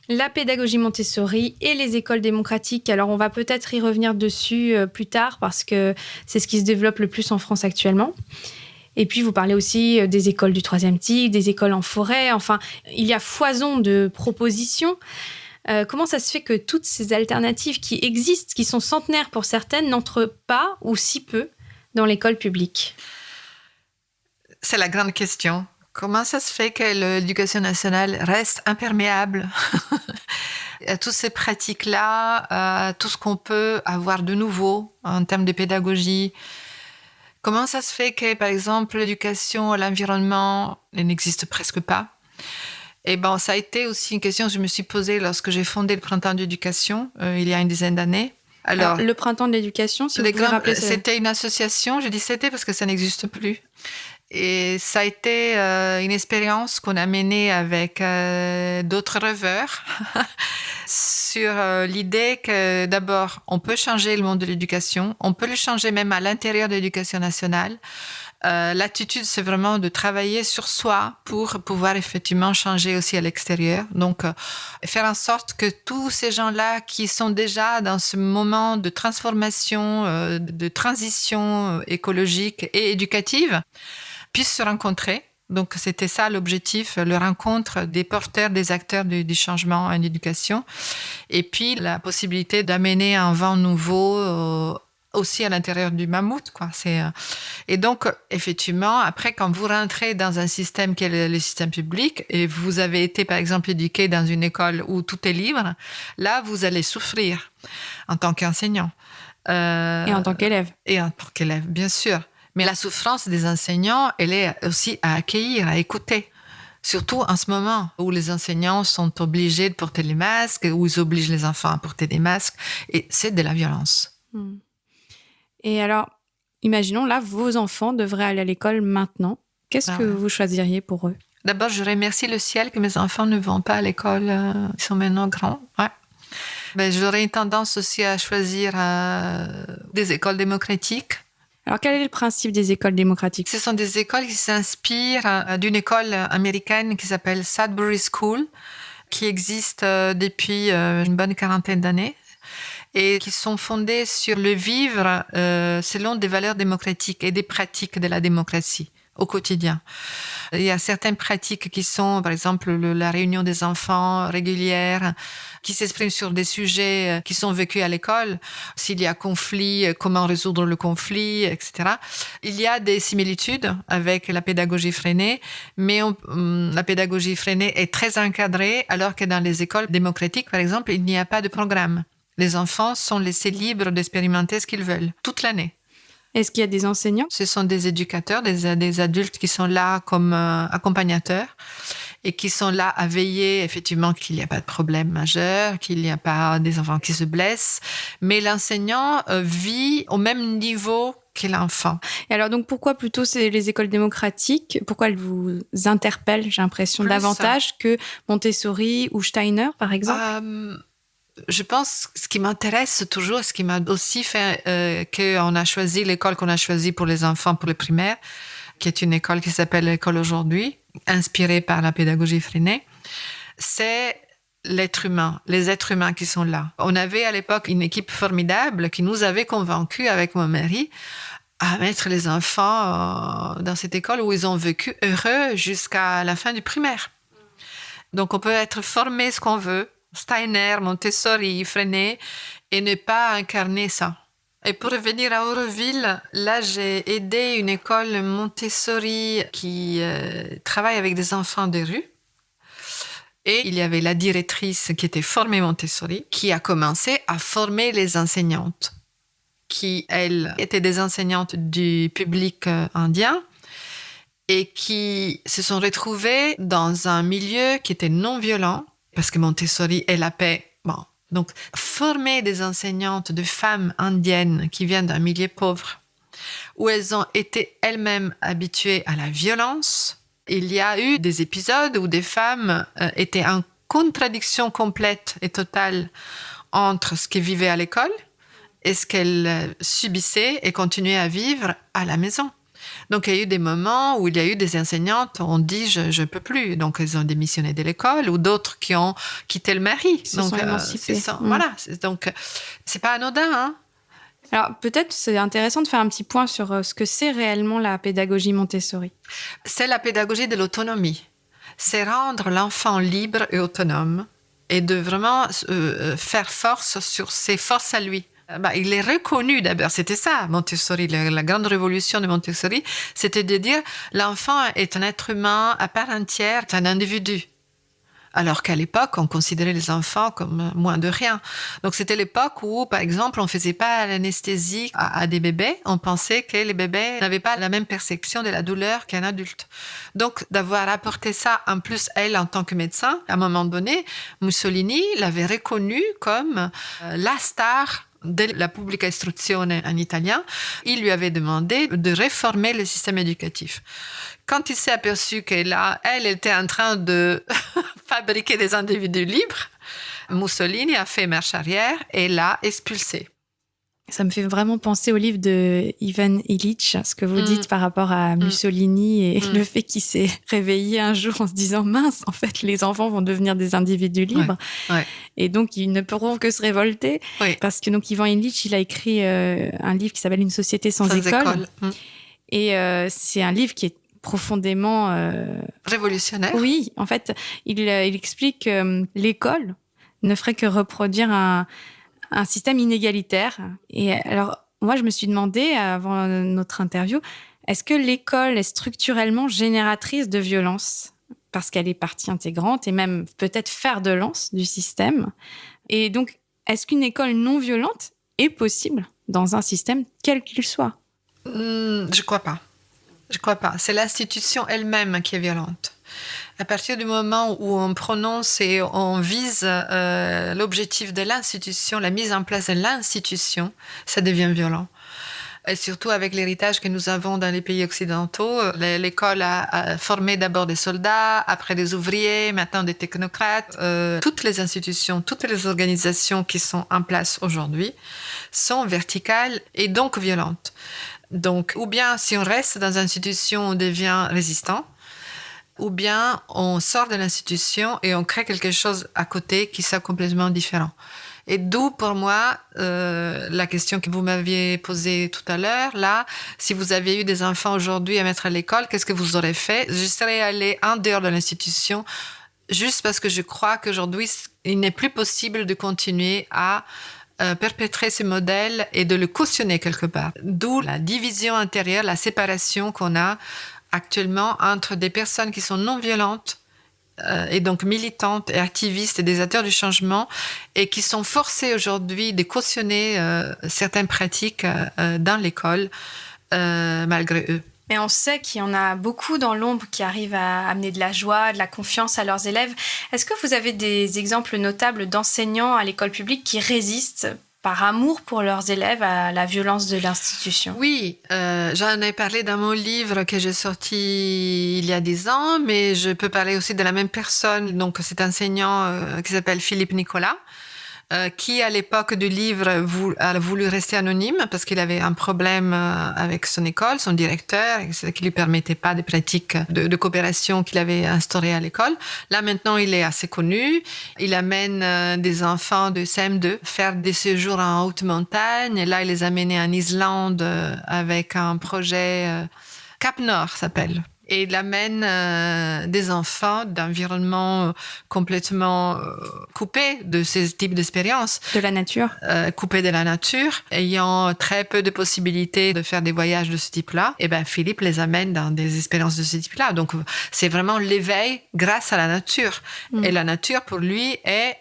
La pédagogie Montessori et les écoles démocratiques. Alors, on va peut-être y revenir dessus plus tard parce que c'est ce qui se développe le plus en France actuellement. Et puis, vous parlez aussi des écoles du troisième type, des écoles en forêt. Enfin, il y a foison de propositions. Comment ça se fait que toutes ces alternatives qui existent, qui sont centenaires pour certaines, n'entrent pas ou si peu dans l'école publique ? C'est la grande question. Comment ça se fait que l'éducation nationale reste imperméable à toutes ces pratiques-là, à tout ce qu'on peut avoir de nouveau en termes de pédagogie? Comment ça se fait que, par exemple, l'éducation à l'environnement n'existe presque pas? Et bon, ça a été aussi une question que je me suis posée lorsque j'ai fondé le Printemps d'éducation, il y a une dizaine d'années. Alors, le Printemps de l'éducation, si vous pouvez rappeler ça. C'était une association, je dis c'était parce que ça n'existe plus. Et ça a été une expérience qu'on a menée avec d'autres rêveurs sur l'idée que d'abord, on peut changer le monde de l'éducation, on peut le changer même à l'intérieur de l'éducation nationale. L'attitude, c'est vraiment de travailler sur soi pour pouvoir effectivement changer aussi à l'extérieur. Donc, faire en sorte que tous ces gens-là qui sont déjà dans ce moment de transformation, de transition écologique et éducative, puissent se rencontrer. Donc, c'était ça l'objectif, la rencontre des porteurs, des acteurs du changement en éducation. Et puis, la possibilité d'amener un vent nouveau aussi à l'intérieur du mammouth, quoi. Et donc, effectivement, après, quand vous rentrez dans un système qui est le système public, et vous avez été, par exemple, éduqué dans une école où tout est libre, là, vous allez souffrir en tant qu'enseignant. Et en tant qu'élève. Et en tant qu'élève, bien sûr. Mais la souffrance des enseignants, elle est aussi à accueillir, à écouter. Surtout en ce moment où les enseignants sont obligés de porter les masques, où ils obligent les enfants à porter des masques. Et c'est de la violence. Et alors, imaginons là, vos enfants devraient aller à l'école maintenant. Qu'est-ce que vous choisiriez pour eux ? D'abord, je remercie le ciel que mes enfants ne vont pas à l'école. Ils sont maintenant grands. Ouais. Ben, j'aurais une tendance aussi à choisir des écoles démocratiques. Alors, quel est le principe des écoles démocratiques ? Ce sont des écoles qui s'inspirent d'une école américaine qui s'appelle Sudbury School, qui existe depuis une bonne quarantaine d'années et qui sont fondées sur le vivre selon des valeurs démocratiques et des pratiques de la démocratie au quotidien. Il y a certaines pratiques qui sont, par exemple, la réunion des enfants régulière, qui s'expriment sur des sujets qui sont vécus à l'école. S'il y a conflit, comment résoudre le conflit, etc. Il y a des similitudes avec la pédagogie freinée, mais la pédagogie freinée est très encadrée, alors que dans les écoles démocratiques, par exemple, il n'y a pas de programme. Les enfants sont laissés libres d'expérimenter ce qu'ils veulent toute l'année. Est-ce qu'il y a des enseignants ? Ce sont des éducateurs, des adultes qui sont là comme accompagnateurs et qui sont là à veiller effectivement qu'il n'y a pas de problème majeur, qu'il n'y a pas des enfants qui se blessent. Mais l'enseignant vit au même niveau que l'enfant. Et alors donc pourquoi plutôt c'est les écoles démocratiques ? Pourquoi elles vous interpellent, j'ai l'impression, davantage que Montessori ou Steiner, par exemple ? Je pense que ce qui m'intéresse toujours, ce qui m'a aussi fait qu'on a choisi l'école qu'on a choisie pour les enfants, pour les primaires, qui est une école qui s'appelle l'école aujourd'hui, inspirée par la pédagogie freinée, c'est l'être humain, les êtres humains qui sont là. On avait à l'époque une équipe formidable qui nous avait convaincus avec mon mari à mettre les enfants dans cette école où ils ont vécu heureux jusqu'à la fin du primaire. Donc on peut être formé ce qu'on veut, Steiner, Montessori, Freinet, et ne pas incarner ça. Et pour revenir à Auroville, là, j'ai aidé une école Montessori qui travaille avec des enfants de rue. Et il y avait la directrice qui était formée Montessori, qui a commencé à former les enseignantes, qui, elles, étaient des enseignantes du public indien et qui se sont retrouvées dans un milieu qui était non violent, parce que Montessori est la paix. Bon. Donc, former des enseignantes de femmes indiennes qui viennent d'un milieu pauvre, où elles ont été elles-mêmes habituées à la violence. Il y a eu des épisodes où des femmes étaient en contradiction complète et totale entre ce qu'elles vivaient à l'école et ce qu'elles subissaient et continuaient à vivre à la maison. Donc, il y a eu des moments où il y a eu des enseignantes qui ont dit je ne peux plus. Donc, elles ont démissionné de l'école ou d'autres qui ont quitté le mari. Se donc, sont émancipées. Voilà. Donc, c'est pas anodin, hein. Alors, peut-être c'est intéressant de faire un petit point sur ce que c'est réellement la pédagogie Montessori. C'est la pédagogie de l'autonomie. C'est rendre l'enfant libre et autonome et de vraiment faire force sur ses forces à lui. Il est reconnu d'abord, c'était ça Montessori, la grande révolution de Montessori, c'était de dire l'enfant est un être humain à part entière, un individu. Alors qu'à l'époque, on considérait les enfants comme moins de rien. Donc, c'était l'époque où, par exemple, on ne faisait pas l'anesthésie à des bébés. On pensait que les bébés n'avaient pas la même perception de la douleur qu'un adulte. Donc, d'avoir apporté ça, en plus, elle, en tant que médecin, à un moment donné, Mussolini l'avait reconnue comme la star de la Pubblica Istruzione en italien. Il lui avait demandé de réformer le système éducatif. Quand il s'est aperçu qu'elle était en train de fabriquer des individus libres, Mussolini a fait marche arrière et l'a expulsé. Ça me fait vraiment penser au livre de Ivan Illich, ce que vous dites par rapport à Mussolini et le fait qu'il s'est réveillé un jour en se disant « Mince, en fait, les enfants vont devenir des individus libres. Ouais. » Et donc, ils ne pourront que se révolter. Oui. Parce que donc, Ivan Illich, il a écrit un livre qui s'appelle « Une société sans école. » Et c'est un livre qui est profondément... révolutionnaire. Oui, en fait, il explique que l'école ne ferait que reproduire un système inégalitaire. Et alors, moi, je me suis demandé, avant notre interview, est-ce que l'école est structurellement génératrice de violence ? Parce qu'elle est partie intégrante et même peut-être fer de lance du système. Et donc, est-ce qu'une école non violente est possible dans un système quel qu'il soit ? Je crois pas. Je crois pas. C'est l'institution elle-même qui est violente. À partir du moment où on prononce et on vise l'objectif de l'institution, la mise en place de l'institution, ça devient violent. Et surtout avec l'héritage que nous avons dans les pays occidentaux. L'école a formé d'abord des soldats, après des ouvriers, maintenant des technocrates. Toutes les institutions, toutes les organisations qui sont en place aujourd'hui sont verticales et donc violentes. Donc, ou bien si on reste dans l'institution, on devient résistant, ou bien on sort de l'institution et on crée quelque chose à côté qui soit complètement différent. Et d'où, pour moi, la question que vous m'aviez posée tout à l'heure, là, si vous aviez eu des enfants aujourd'hui à mettre à l'école, qu'est-ce que vous aurez fait ? Je serais allée en dehors de l'institution, juste parce que je crois qu'aujourd'hui, il n'est plus possible de continuer à perpétrer ce modèle et de le cautionner quelque part. D'où la division intérieure, la séparation qu'on a actuellement entre des personnes qui sont non violentes et donc militantes et activistes et des acteurs du changement et qui sont forcées aujourd'hui de cautionner certaines pratiques dans l'école malgré eux. Mais on sait qu'il y en a beaucoup dans l'ombre qui arrivent à amener de la joie, de la confiance à leurs élèves. Est-ce que vous avez des exemples notables d'enseignants à l'école publique qui résistent par amour pour leurs élèves à la violence de l'institution ? Oui, j'en ai parlé dans mon livre que j'ai sorti il y a 10 ans, mais je peux parler aussi de la même personne. Donc, cet enseignant qui s'appelle Philippe Nicolas, qui, à l'époque du livre, a voulu rester anonyme parce qu'il avait un problème avec son école, son directeur, qui lui permettait pas des pratiques de coopération qu'il avait instaurées à l'école. Là, maintenant, il est assez connu. Il amène des enfants de CM2 faire des séjours en haute montagne. Et là, il les a amenés en Islande avec un projet Cap Nord, s'appelle. Et il amène des enfants d'environnements complètement coupés de ces types d'expériences. De la nature. Coupés de la nature, ayant très peu de possibilités de faire des voyages de ce type-là. Et ben Philippe les amène dans des expériences de ce type-là. Donc, c'est vraiment l'éveil grâce à la nature. Et la nature, pour lui, est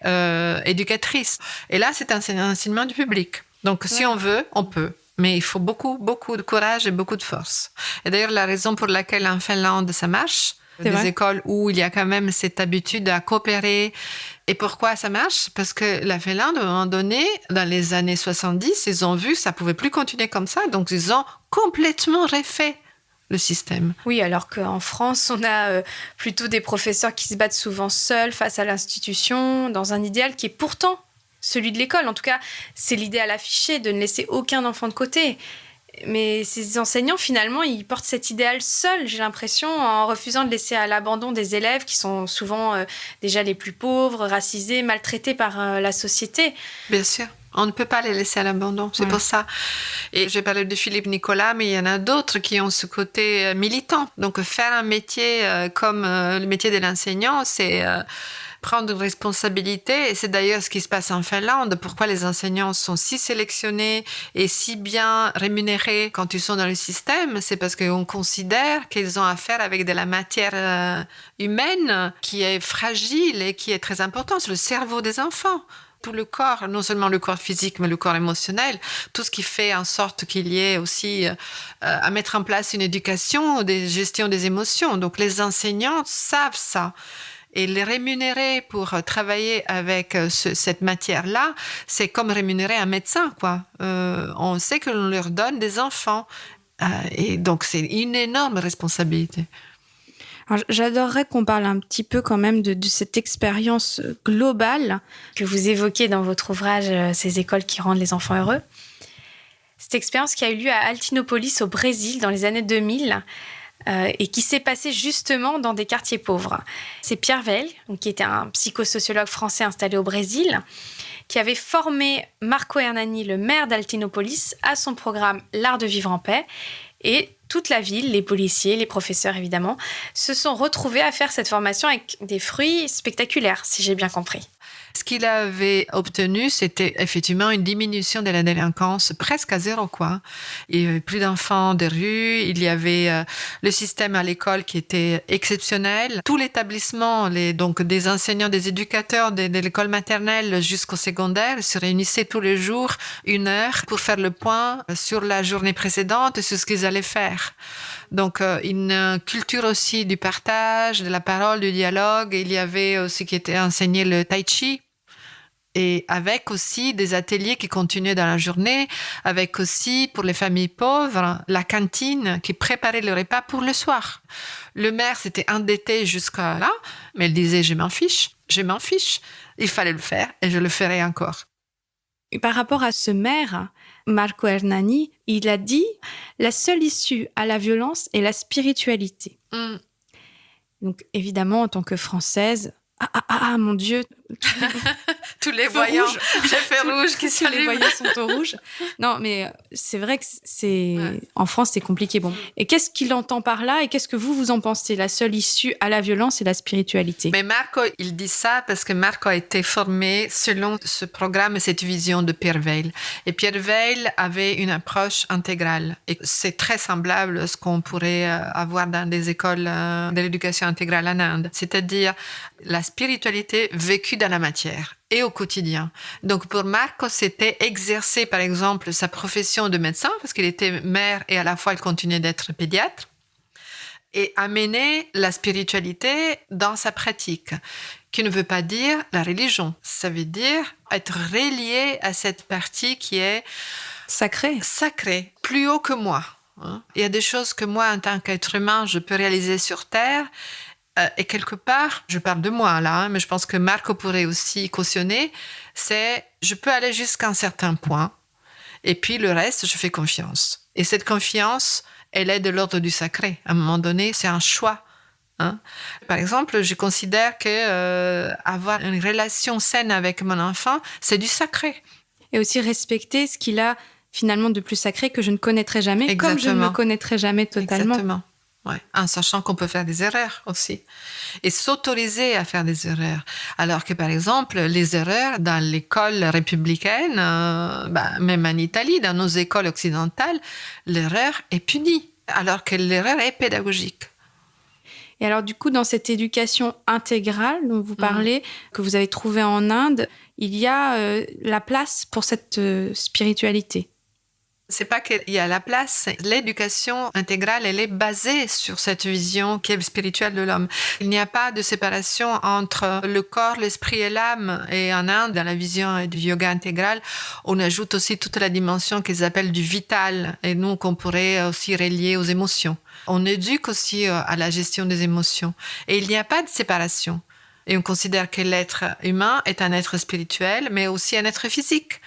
éducatrice. Et là, c'est un enseignement du public. Donc, si on veut, on peut. Mais il faut beaucoup, beaucoup de courage et beaucoup de force. Et d'ailleurs, la raison pour laquelle en Finlande, ça marche, des écoles où il y a quand même cette habitude à coopérer. Et pourquoi ça marche ? Parce que la Finlande, à un moment donné, dans les années 70, ils ont vu que ça ne pouvait plus continuer comme ça. Donc, ils ont complètement refait le système. Oui, alors qu'en France, on a plutôt des professeurs qui se battent souvent seuls face à l'institution, dans un idéal qui est pourtant celui de l'école. En tout cas, c'est l'idéal affiché de ne laisser aucun enfant de côté. Mais ces enseignants, finalement, ils portent cet idéal seuls, j'ai l'impression, en refusant de laisser à l'abandon des élèves qui sont souvent déjà les plus pauvres, racisés, maltraités par la société. Bien sûr. On ne peut pas les laisser à l'abandon, c'est pour ça. Et j'ai parlé de Philippe Nicolas, mais il y en a d'autres qui ont ce côté militant. Donc faire un métier comme le métier de l'enseignant, c'est prendre une responsabilité. Et c'est d'ailleurs ce qui se passe en Finlande. Pourquoi les enseignants sont si sélectionnés et si bien rémunérés quand ils sont dans le système, c'est parce qu'on considère qu'ils ont affaire avec de la matière humaine qui est fragile et qui est très importante. C'est le cerveau des enfants. Tout le corps, non seulement le corps physique, mais le corps émotionnel, tout ce qui fait en sorte qu'il y ait aussi à mettre en place une éducation, des gestions des émotions. Donc les enseignants savent ça. Et les rémunérer pour travailler avec cette matière-là, c'est comme rémunérer un médecin, quoi. On sait que l'on leur donne des enfants. Et donc c'est une énorme responsabilité. Alors, j'adorerais qu'on parle un petit peu quand même de cette expérience globale que vous évoquez dans votre ouvrage « Ces écoles qui rendent les enfants heureux ». Cette expérience qui a eu lieu à Altinópolis au Brésil dans les années 2000 et qui s'est passée justement dans des quartiers pauvres. C'est Pierre Weil, qui était un psychosociologue français installé au Brésil, qui avait formé Marco Hernani, le maire d'Altinópolis, à son programme « L'art de vivre en paix ». Et toute la ville, les policiers, les professeurs évidemment, se sont retrouvés à faire cette formation avec des fruits spectaculaires, si j'ai bien compris. Ce qu'il avait obtenu, c'était effectivement une diminution de la délinquance presque à zéro, quoi. Il y avait plus d'enfants de rue, il y avait le système à l'école qui était exceptionnel. Tout l'établissement, donc des enseignants, des éducateurs de l'école maternelle jusqu'au secondaire se réunissaient tous les jours 1 heure pour faire le point sur la journée précédente et sur ce qu'ils allaient faire. Donc, une culture aussi du partage, de la parole, du dialogue. Il y avait aussi qui était enseigné le tai chi. Et avec aussi des ateliers qui continuaient dans la journée, avec aussi, pour les familles pauvres, la cantine qui préparait le repas pour le soir. Le maire s'était endetté jusqu'à là, mais il disait « je m'en fiche, il fallait le faire et je le ferai encore ». Par rapport à ce maire, Marco Hernani, il a dit « la seule issue à la violence est la spiritualité ». Donc évidemment, en tant que Française, mon Dieu, tous les voyants, les feux rouges qui tous les voyants sont au rouge. Non, mais c'est vrai que en France, c'est compliqué. Bon. Et qu'est-ce qu'il entend par là et qu'est-ce que vous en pensez? La seule issue à la violence est la spiritualité. Mais Marco, il dit ça parce que Marco a été formé selon ce programme et cette vision de Pierre Weil. Et Pierre Weil avait une approche intégrale. Et c'est très semblable à ce qu'on pourrait avoir dans des écoles de l'éducation intégrale en Inde. C'est-à-dire la spiritualité vécue dans la matière et au quotidien. Donc pour Marco, c'était exercer par exemple sa profession de médecin, parce qu'il était maire et à la fois il continuait d'être pédiatre, et amener la spiritualité dans sa pratique, qui ne veut pas dire la religion. Ça veut dire être relié à cette partie qui est sacrée, plus haut que moi. Il y a des choses que moi, en tant qu'être humain, je peux réaliser sur Terre. Et quelque part, je parle de moi là, mais je pense que Marco pourrait aussi cautionner, c'est je peux aller jusqu'à un certain point et puis le reste, je fais confiance. Et cette confiance, elle est de l'ordre du sacré. À un moment donné, c'est un choix. Par exemple, je considère que avoir une relation saine avec mon enfant, c'est du sacré. Et aussi respecter ce qu'il a finalement de plus sacré que je ne connaîtrai jamais, Exactement. Comme je ne me connaîtrai jamais totalement. Exactement. Ouais, en sachant qu'on peut faire des erreurs aussi. Et s'autoriser à faire des erreurs. Alors que, par exemple, les erreurs dans l'école républicaine, même en Italie, dans nos écoles occidentales, l'erreur est punie, alors que l'erreur est pédagogique. Et alors, du coup, dans cette éducation intégrale dont vous parlez, que vous avez trouvée en Inde, il y a la place pour cette spiritualité. C'est pas qu'il y a la place. L'éducation intégrale, elle est basée sur cette vision qui est spirituelle de l'homme. Il n'y a pas de séparation entre le corps, l'esprit et l'âme. Et en Inde, dans la vision du yoga intégral, on ajoute aussi toute la dimension qu'ils appellent du vital, et nous qu'on pourrait aussi relier aux émotions. On éduque aussi à la gestion des émotions. Et il n'y a pas de séparation. Et on considère que l'être humain est un être spirituel, mais aussi un être physique.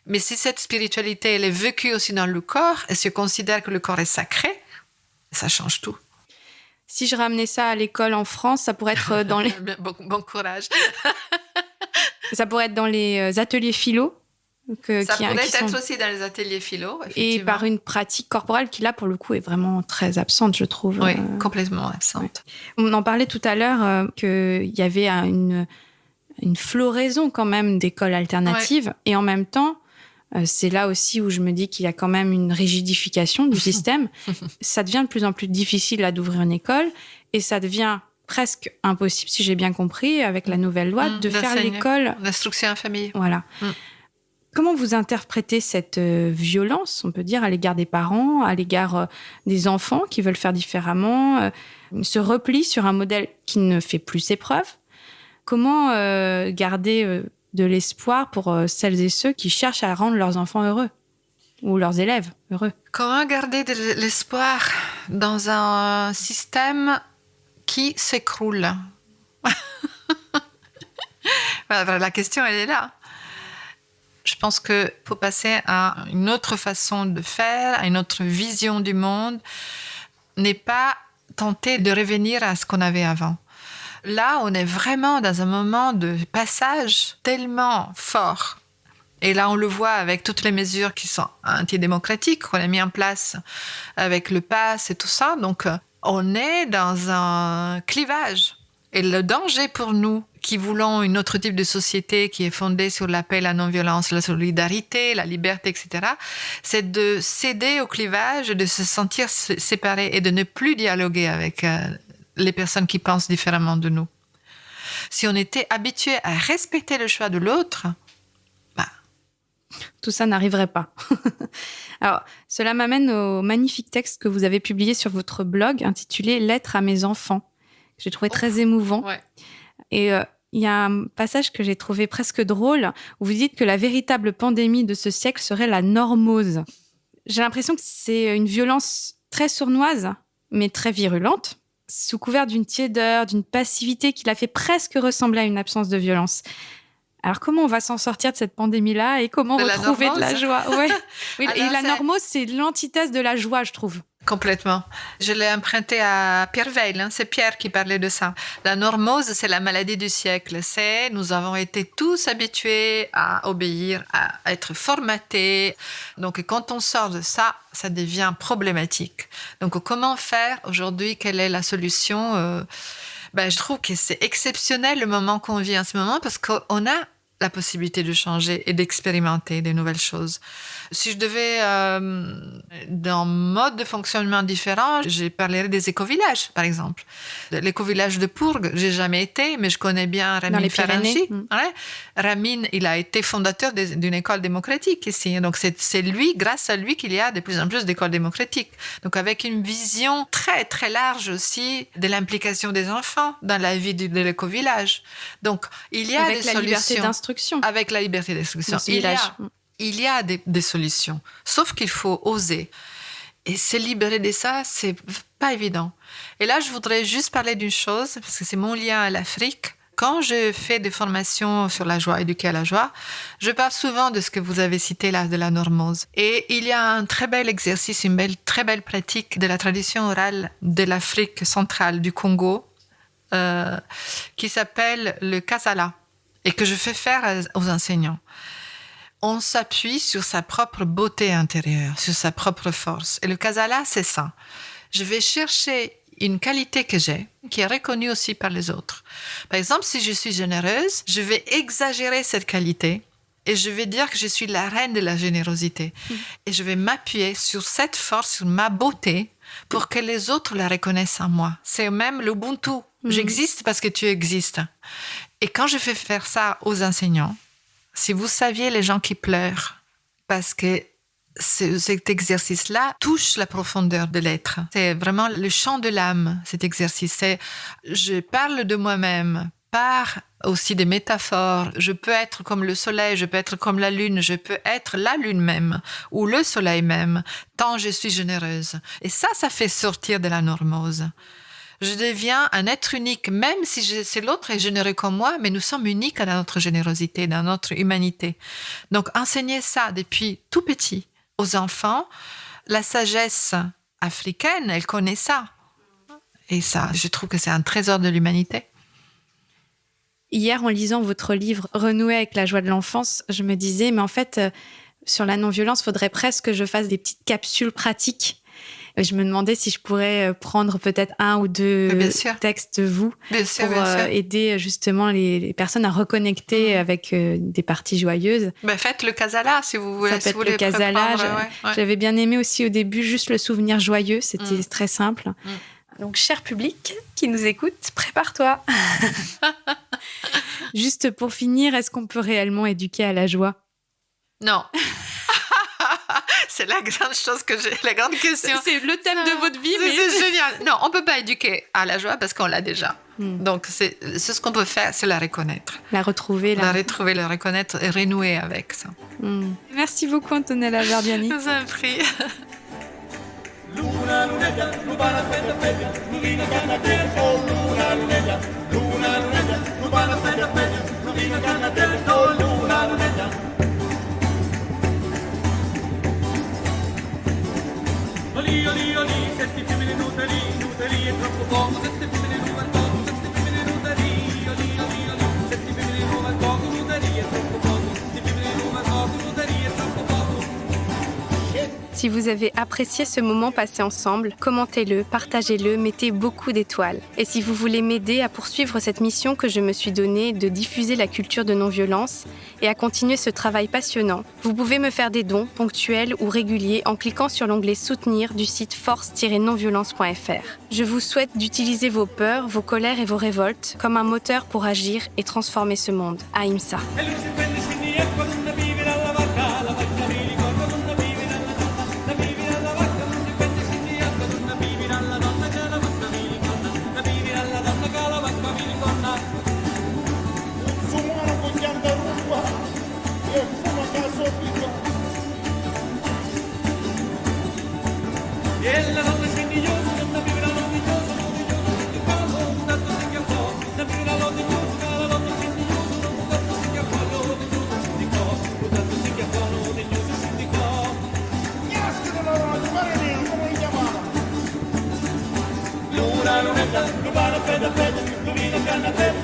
Mais si cette spiritualité, elle est vécue aussi dans le corps, et si on considère que le corps est sacré, ça change tout. Si je ramenais ça à l'école en France, ça pourrait être dans les... Bon courage. Ça pourrait être dans les ateliers philo. Ça pourrait être aussi dans les ateliers philo, et par une pratique corporelle qui, là, pour le coup, est vraiment très absente, je trouve. Oui, complètement absente. Ouais. On en parlait tout à l'heure qu'il y avait une floraison quand même d'écoles alternatives. Ouais. Et en même temps, c'est là aussi où je me dis qu'il y a quand même une rigidification du système. Ça devient de plus en plus difficile là, d'ouvrir une école et ça devient presque impossible, si j'ai bien compris, avec la nouvelle loi, de faire l'école... L'instruction en famille. Voilà. Comment vous interprétez cette violence, on peut dire, à l'égard des parents, à l'égard des enfants qui veulent faire différemment, ce repli sur un modèle qui ne fait plus ses preuves? Comment garder de l'espoir pour celles et ceux qui cherchent à rendre leurs enfants heureux ou leurs élèves heureux? Comment garder de l'espoir dans un système qui s'écroule? La question, elle est là. Je pense qu'il faut passer à une autre façon de faire, à une autre vision du monde, n'est pas tenter de revenir à ce qu'on avait avant. Là, on est vraiment dans un moment de passage tellement fort. Et là, on le voit avec toutes les mesures qui sont antidémocratiques qu'on a mis en place avec le pass et tout ça. Donc, on est dans un clivage. Et le danger pour nous, qui voulons un autre type de société qui est fondée sur la paix, la non-violence, la solidarité, la liberté, etc., c'est de céder au clivage, de se sentir séparés et de ne plus dialoguer avec les personnes qui pensent différemment de nous. Si on était habitué à respecter le choix de l'autre, tout ça n'arriverait pas. Alors, cela m'amène au magnifique texte que vous avez publié sur votre blog intitulé « Lettre à mes enfants ». J'ai trouvé très émouvant. Ouais. Et il y a un passage que j'ai trouvé presque drôle où vous dites que la véritable pandémie de ce siècle serait la normose. J'ai l'impression que c'est une violence très sournoise, mais très virulente, sous couvert d'une tiédeur, d'une passivité qui la fait presque ressembler à une absence de violence. Alors, comment on va s'en sortir de cette pandémie-là et comment retrouver de la joie? Ouais. Oui, et la normose, c'est l'antithèse de la joie, je trouve. Complètement. Je l'ai emprunté à Pierre Weil, c'est Pierre qui parlait de ça. La normose, c'est la maladie du siècle. Nous avons été tous habitués à obéir, à être formatés. Donc, quand on sort de ça, ça devient problématique. Donc, comment faire aujourd'hui? Quelle est la solution? Je trouve que c'est exceptionnel le moment qu'on vit en ce moment parce qu'on a la possibilité de changer et d'expérimenter des nouvelles choses. Si je devais, d'un mode de fonctionnement différent, je parlerais des éco-villages, par exemple. L'éco-village de Pourgues, j'ai jamais été, mais je connais bien Ramin Faranchi. Ouais. Ramin, il a été fondateur d'une école démocratique ici. Donc, c'est lui, grâce à lui, qu'il y a de plus en plus d'écoles démocratiques. Donc, avec une vision très, très large aussi de l'implication des enfants dans la vie de l'éco-village. Donc, il y a des solutions. Avec la liberté d'instruction. Avec la liberté d'instruction. Il y a des solutions. Sauf qu'il faut oser. Et se libérer de ça, c'est pas évident. Et là, je voudrais juste parler d'une chose, parce que c'est mon lien à l'Afrique. Quand je fais des formations sur la joie, éduquer à la joie, je parle souvent de ce que vous avez cité là, de la normose. Et il y a un très bel exercice, très belle pratique de la tradition orale de l'Afrique centrale, du Congo, qui s'appelle le kasala, et que je fais faire aux enseignants. On s'appuie sur sa propre beauté intérieure, sur sa propre force. Et le kasala, c'est ça. Je vais chercher une qualité que j'ai, qui est reconnue aussi par les autres. Par exemple, si je suis généreuse, je vais exagérer cette qualité et je vais dire que je suis la reine de la générosité. Et je vais m'appuyer sur cette force, sur ma beauté, pour que les autres la reconnaissent en moi. C'est même l'Ubuntu. J'existe parce que tu existes. Et quand je fais faire ça aux enseignants, si vous saviez les gens qui pleurent, parce que cet exercice-là touche la profondeur de l'être. C'est vraiment le chant de l'âme, cet exercice. Je parle de moi-même par aussi des métaphores. Je peux être comme le soleil, je peux être comme la lune, je peux être la lune même ou le soleil même, tant je suis généreuse. Et ça fait sortir de la normose. Je deviens un être unique, même si c'est l'autre est généreux comme moi, mais nous sommes uniques dans notre générosité, dans notre humanité. Donc, enseigner ça depuis tout petit aux enfants, la sagesse africaine, elle connaît ça. Et ça, je trouve que c'est un trésor de l'humanité. Hier, en lisant votre livre « Renouer avec la joie de l'enfance », je me disais, mais en fait, sur la non-violence, il faudrait presque que je fasse des petites capsules pratiques. Je me demandais si je pourrais prendre peut-être 1 ou 2 textes de vous pour aider justement les personnes à reconnecter avec des parties joyeuses. Faites le Casala si vous voulez. Ça peut être le Casala. J'avais bien aimé aussi au début juste le souvenir joyeux, c'était très simple. Donc, cher public qui nous écoute, prépare-toi. Juste pour finir, est-ce qu'on peut réellement éduquer à la joie ? Non. C'est la grande chose la grande question. C'est le thème de votre vie. C'est génial. Non, on ne peut pas éduquer à la joie parce qu'on l'a déjà. Donc, c'est ce qu'on peut faire, c'est la reconnaître. La retrouver. La retrouver, la reconnaître et renouer avec ça. Merci beaucoup, Antonella Verdiani. Je vous en prie. Luna, lunetta, lubana, fetta, fetta, luvina, cannatella, oh, luna, lunetta, lubana, fetta, fetta, luvina, cannatella, oh, luna, lunetta. Oli, oli, oli, 7 femmine nutali, nutali è troppo poco, 7 femmine nuove al poco, 7 femmine nutali, oli, oli, oli, 7 femmine nuove al poco, nutali è troppo poco, 7 femmine nuove al poco, nutali è troppo poco. Si vous avez apprécié ce moment passé ensemble, commentez-le, partagez-le, mettez beaucoup d'étoiles. Et si vous voulez m'aider à poursuivre cette mission que je me suis donnée de diffuser la culture de non-violence et à continuer ce travail passionnant, vous pouvez me faire des dons ponctuels ou réguliers en cliquant sur l'onglet Soutenir du site force-nonviolence.fr. Je vous souhaite d'utiliser vos peurs, vos colères et vos révoltes comme un moteur pour agir et transformer ce monde. Ahimsa. Luna, lunetta, lubana, fetta, fetta, luvina, cannatella.